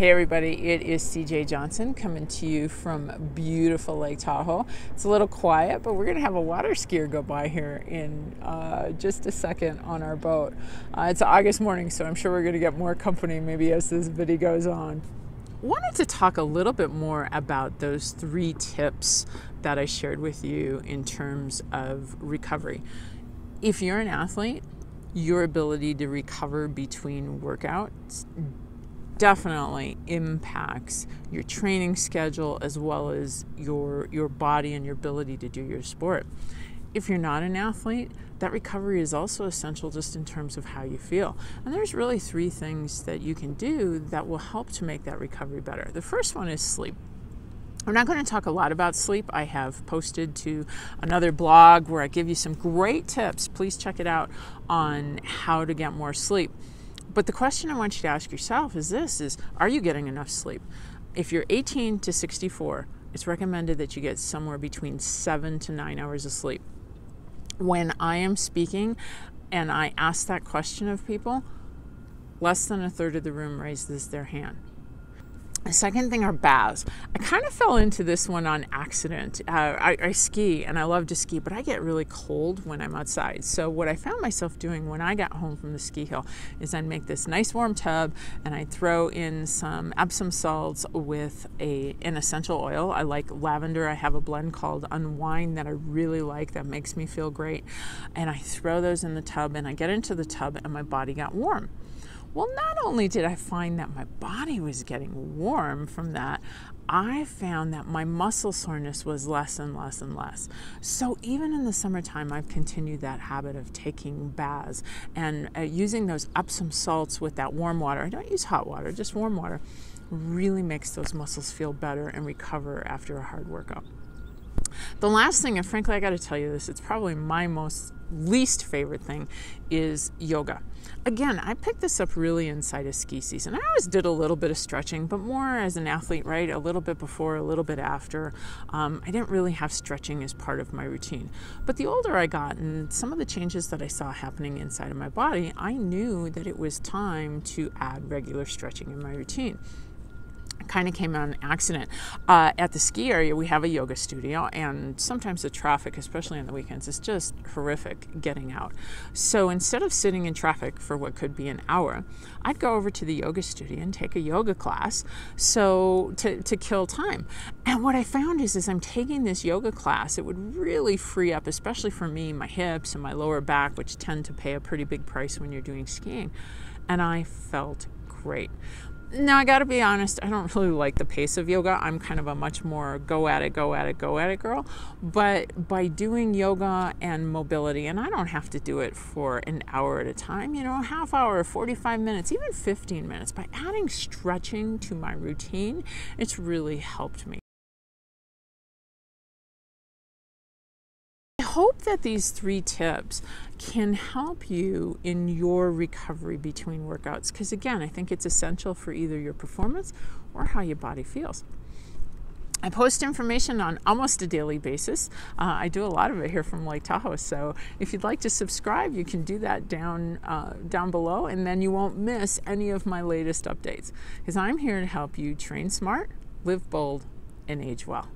Hey everybody, it is CJ Johnson coming to you from beautiful Lake Tahoe. It's a little quiet, but we're going to have a water skier go by here in just a second on our boat. It's August morning, so I'm sure we're going to get more company maybe as this video goes on. Wanted to talk a little bit more about those 3 tips that I shared with you in terms of recovery. If you're an athlete, your ability to recover between workouts definitely impacts your training schedule as well as your body and your ability to do your sport. If you're not an athlete, that recovery is also essential just in terms of how you feel. And there's really 3 things that you can do that will help to make that recovery better. The first one is sleep. I'm not going to talk a lot about sleep. I have posted to another blog where I give you some great tips. Please check it out on how to get more sleep. But the question I want you to ask yourself is this, are you getting enough sleep? If you're 18 to 64, it's recommended that you get somewhere between 7 to 9 hours of sleep. When I am speaking and I ask that question of people, less than a third of the room raises their hand. The second thing are baths. I kind of fell into this one on accident. I ski and I love to ski, but I get really cold when I'm outside. So what I found myself doing when I got home from the ski hill is I'd make this nice warm tub and I'd throw in some Epsom salts with an essential oil. I like lavender. I have a blend called Unwind that I really like that makes me feel great. And I throw those in the tub and I get into the tub and my body got warm. Well, not only did I find that my body was getting warm from that, I found that my muscle soreness was less and less and less. So even in the summertime, I've continued that habit of taking baths and using those Epsom salts with that warm water. I don't use hot water, just warm water. Really makes those muscles feel better and recover after a hard workout. The last thing, and frankly I got to tell you this, it's probably my least favorite thing, is yoga. Again, I picked this up really inside of ski season. I always did a little bit of stretching, but more as an athlete, right? A little bit before, a little bit after. I didn't really have stretching as part of my routine. But the older I got and some of the changes that I saw happening inside of my body, I knew that it was time to add regular stretching in my routine. Kind of came on accident. At the ski area, we have a yoga studio, and sometimes the traffic, especially on the weekends, is just horrific getting out. So instead of sitting in traffic for what could be an hour, I'd go over to the yoga studio and take a yoga class so to kill time. And what I found is as I'm taking this yoga class, it would really free up, especially for me, my hips and my lower back, which tend to pay a pretty big price when you're doing skiing. And I felt great. Now, I got to be honest, I don't really like the pace of yoga. I'm kind of a much more go at it girl. But by doing yoga and mobility, and I don't have to do it for an hour at a time, a half hour, 45 minutes, even 15 minutes, by adding stretching to my routine, it's really helped me. I hope that these 3 tips can help you in your recovery between workouts because, again, I think it's essential for either your performance or how your body feels. I post information on almost a daily basis. I do a lot of it here from Lake Tahoe, so if you'd like to subscribe, you can do that down below, and then you won't miss any of my latest updates because I'm here to help you train smart, live bold, and age well.